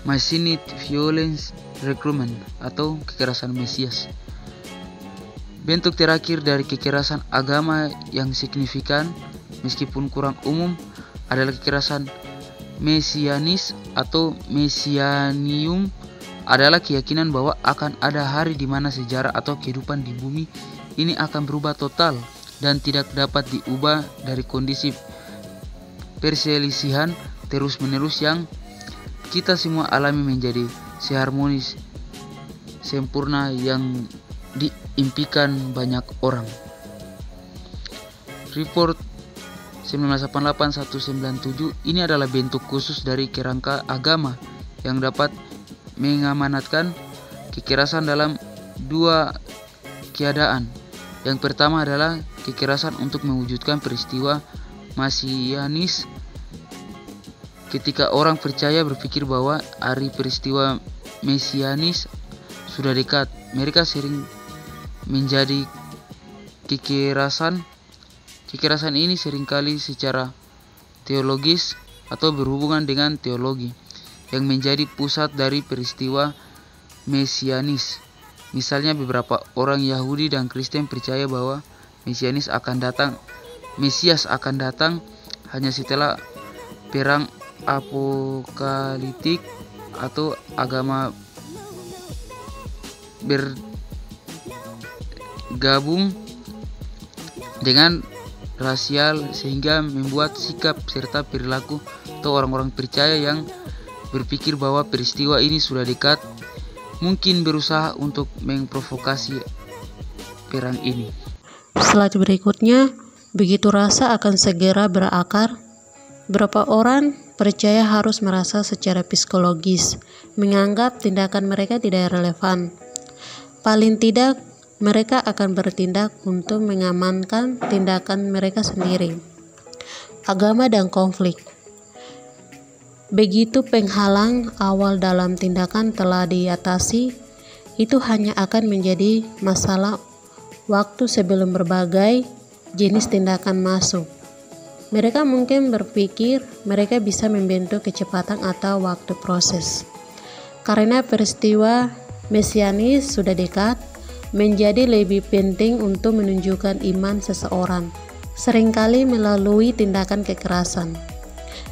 Messianic Violence Recruitment atau kekerasan Mesias. Bentuk terakhir dari kekerasan agama yang signifikan meskipun kurang umum adalah kekerasan Mesianis atau Mesianium, adalah keyakinan bahwa akan ada hari di mana sejarah atau kehidupan di bumi ini akan berubah total dan tidak dapat diubah dari kondisi perselisihan terus-menerus yang kita semua alami menjadi seharmonis sempurna yang diimpikan banyak orang. Report 1988-197 ini adalah bentuk khusus dari kerangka agama yang dapat mengamanatkan kekerasan dalam dua keadaan. Yang pertama adalah kekerasan untuk mewujudkan peristiwa mesianis. Ketika orang percaya berpikir bahwa hari peristiwa mesianis sudah dekat, mereka sering menjadi kekerasan. Kekerasan ini seringkali secara teologis atau berhubungan dengan teologi yang menjadi pusat dari peristiwa mesianis. Misalnya beberapa orang Yahudi dan Kristen percaya bahwa Mesias akan datang hanya setelah perang apokaliptik atau agama bergabung dengan rasial sehingga membuat sikap serta perilaku atau orang-orang percaya yang berpikir bahwa peristiwa ini sudah dekat mungkin berusaha untuk memprovokasi perang ini. Slide berikutnya, begitu rasa akan segera berakar, berapa orang percaya harus merasa secara psikologis menganggap tindakan mereka tidak relevan. Paling tidak, mereka akan bertindak untuk mengamankan tindakan mereka sendiri. Agama dan konflik. Begitu penghalang awal dalam tindakan telah diatasi, itu hanya akan menjadi masalah waktu sebelum berbagai jenis tindakan masuk. Mereka mungkin berpikir mereka bisa membentuk kecepatan atau waktu proses. Karena peristiwa mesianis sudah dekat, menjadi lebih penting untuk menunjukkan iman seseorang, seringkali melalui tindakan kekerasan.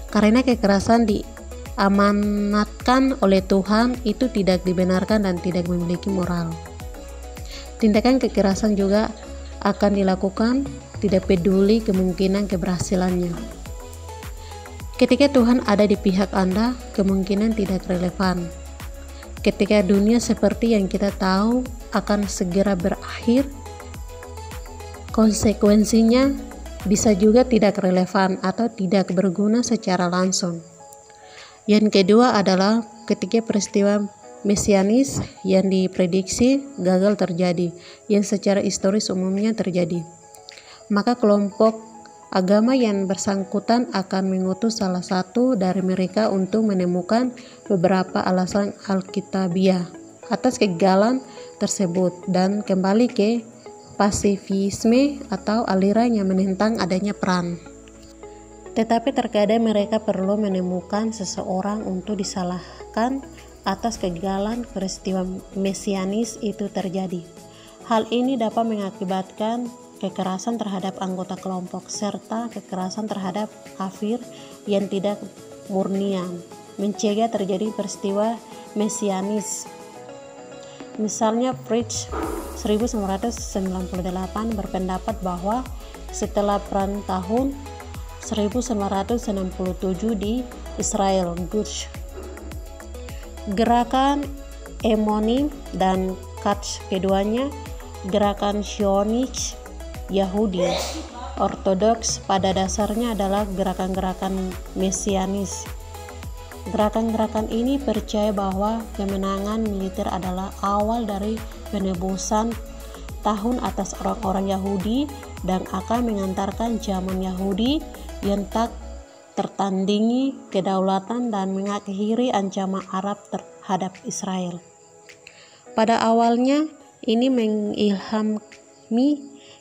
Karena kekerasan diamanatkan oleh Tuhan itu tidak dibenarkan dan tidak memiliki moral. Tindakan kekerasan juga akan dilakukan tidak peduli kemungkinan keberhasilannya. Ketika Tuhan ada di pihak Anda, kemungkinan tidak relevan. Ketika dunia seperti yang kita tahu akan segera berakhir, konsekuensinya bisa juga tidak relevan atau tidak berguna secara langsung. Yang kedua adalah ketika peristiwa mesianis yang diprediksi gagal terjadi, yang secara historis umumnya terjadi. Maka kelompok agama yang bersangkutan akan mengutus salah satu dari mereka untuk menemukan beberapa alasan alkitabiah atas kegagalan tersebut dan kembali ke pasifisme atau aliran yang menentang adanya perang. Tetapi terkadang mereka perlu menemukan seseorang untuk disalahkan atas kegagalan peristiwa mesianis itu terjadi. Hal ini dapat mengakibatkan kekerasan terhadap anggota kelompok serta kekerasan terhadap kafir yang tidak murnian, mencegah terjadi peristiwa mesianis. Misalnya Fritsch 1998 berpendapat bahwa setelah perang tahun 1967 di Israel, Gush, gerakan Emonim dan Katz keduanya gerakan Zionis Yahudi Ortodoks pada dasarnya adalah gerakan-gerakan mesianis. Gerakan-gerakan ini percaya bahwa kemenangan militer adalah awal dari penebusan tahun atas orang-orang Yahudi dan akan mengantarkan zaman Yahudi yang tak tertandingi kedaulatan dan mengakhiri ancaman Arab terhadap Israel. Pada awalnya, ini mengilhami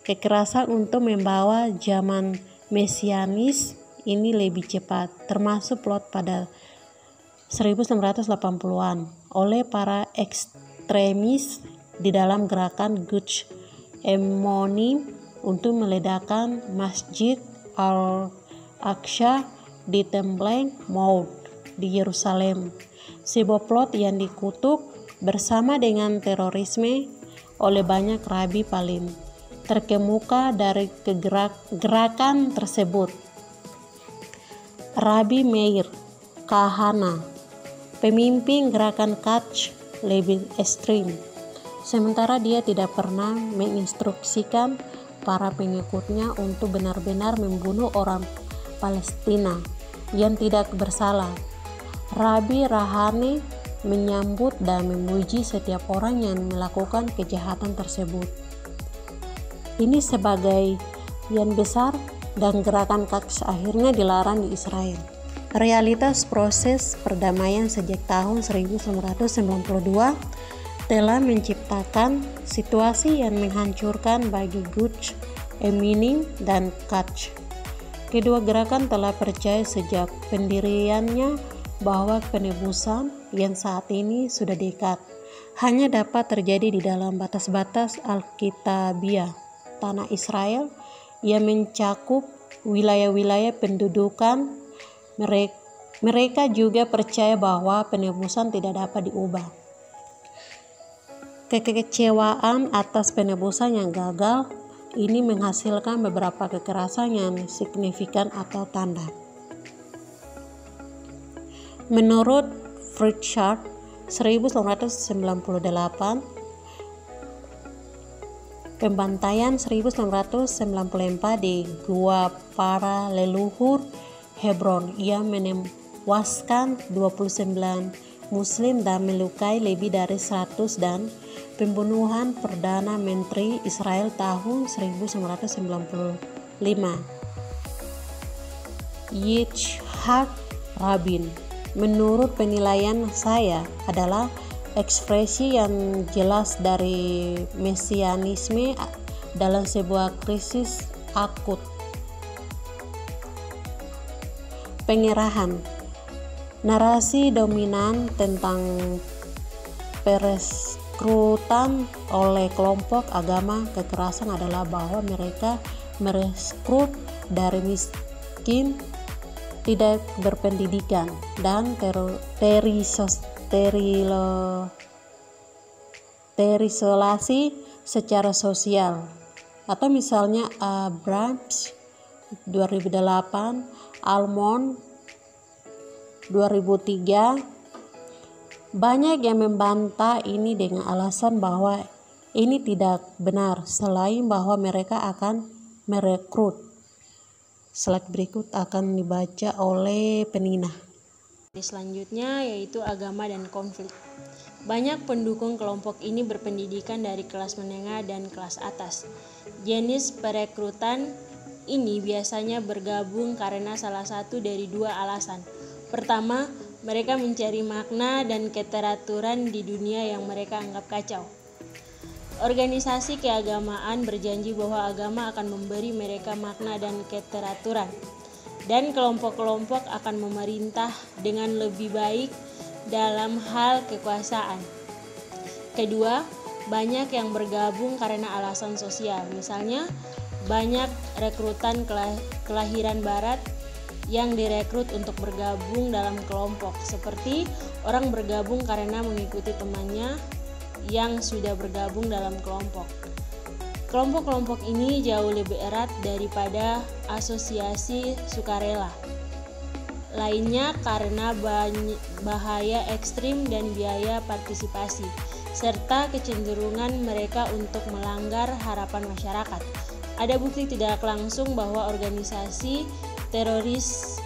kekerasan untuk membawa zaman mesianis ini lebih cepat, termasuk plot pada 1980-an oleh para ekstremis di dalam gerakan Gush Emonim untuk meledakkan Masjid Al-Aqsa di Templeng Mount di Yerusalem, sebuah plot yang dikutuk bersama dengan terorisme oleh banyak rabi paling terkemuka dari gerakan tersebut. Rabi Meir Kahana, pemimpin gerakan Quds, lebih ekstrim, sementara dia tidak pernah menginstruksikan para pengikutnya untuk benar-benar membunuh orang Palestina yang tidak bersalah. Rabi Rahane menyambut dan memuji setiap orang yang melakukan kejahatan tersebut. Ini sebagai yang besar dan gerakan Quds akhirnya dilarang di Israel. Realitas proses perdamaian sejak tahun 1992 telah menciptakan situasi yang menghancurkan bagi Gush Emonim dan Quds. Kedua gerakan telah percaya sejak pendiriannya bahwa penebusan yang saat ini sudah dekat hanya dapat terjadi di dalam batas-batas Alkitabiah, tanah Israel yang mencakup wilayah-wilayah pendudukan. Mereka juga percaya bahwa penebusan tidak dapat diubah. Kekecewaan atas penebusan yang gagal ini menghasilkan beberapa kekerasan yang signifikan atau tanda. Menurut Pritchard 1998, pembantaian 1994 di Gua para leluhur Hebron yang menewaskan 29 Muslim dan melukai lebih dari 100 dan pembunuhan Perdana Menteri Israel tahun 1995 Yitzhak Rabin. Menurut penilaian saya adalah ekspresi yang jelas dari mesianisme dalam sebuah krisis akut. Pengerahan. Narasi dominan tentang perekrutan oleh kelompok agama kekerasan adalah bahwa mereka merekrut dari miskin, tidak berpendidikan, dan terisolasi secara sosial. Atau misalnya Abrams 2008, Almond 2003. Banyak yang membantah ini dengan alasan bahwa ini tidak benar, selain bahwa mereka akan merekrut. Slide berikut akan dibaca oleh Penina. Selanjutnya yaitu agama dan konflik. Banyak pendukung kelompok ini berpendidikan dari kelas menengah dan kelas atas. Jenis perekrutan ini biasanya bergabung karena salah satu dari dua alasan. Pertama, mereka mencari makna dan keteraturan di dunia yang mereka anggap kacau. Organisasi keagamaan berjanji bahwa agama akan memberi mereka makna dan keteraturan, dan kelompok-kelompok akan memerintah dengan lebih baik dalam hal kekuasaan. Kedua, banyak yang bergabung karena alasan sosial. Misalnya, banyak rekrutan kelahiran barat yang direkrut untuk bergabung dalam kelompok, seperti orang bergabung karena mengikuti temannya yang sudah bergabung dalam kelompok. Kelompok-kelompok ini jauh lebih erat daripada asosiasi sukarela lainnya karena bahaya ekstrim dan biaya partisipasi, serta kecenderungan mereka untuk melanggar harapan masyarakat. Ada bukti tidak langsung bahwa organisasi teroris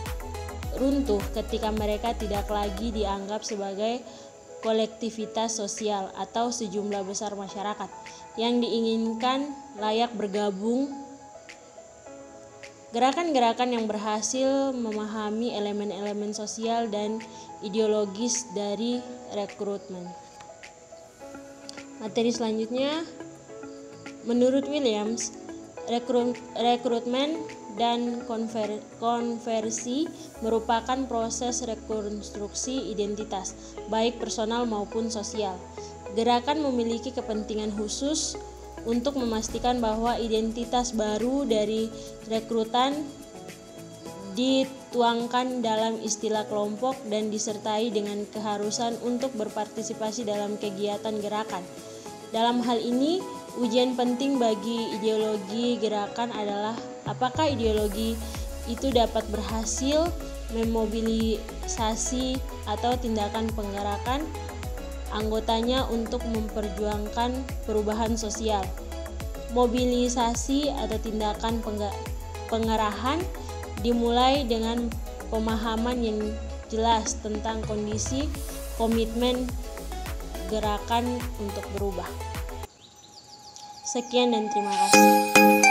runtuh ketika mereka tidak lagi dianggap sebagai kolektivitas sosial atau sejumlah besar masyarakat yang diinginkan layak bergabung Gerakan-gerakan yang berhasil memahami elemen-elemen sosial dan ideologis dari rekrutmen. Materi selanjutnya, menurut Williams, rekrutmen dan konversi merupakan proses rekonstruksi identitas, baik personal maupun sosial. Gerakan memiliki kepentingan khusus untuk memastikan bahwa identitas baru dari rekrutan dituangkan dalam istilah kelompok dan disertai dengan keharusan untuk berpartisipasi dalam kegiatan gerakan. Dalam hal ini, ujian penting bagi ideologi gerakan adalah apakah ideologi itu dapat berhasil memobilisasi atau tindakan penggerakan anggotanya untuk memperjuangkan perubahan sosial. Mobilisasi atau tindakan pengerahan dimulai dengan pemahaman yang jelas tentang kondisi komitmen gerakan untuk berubah. Sekian dan terima kasih.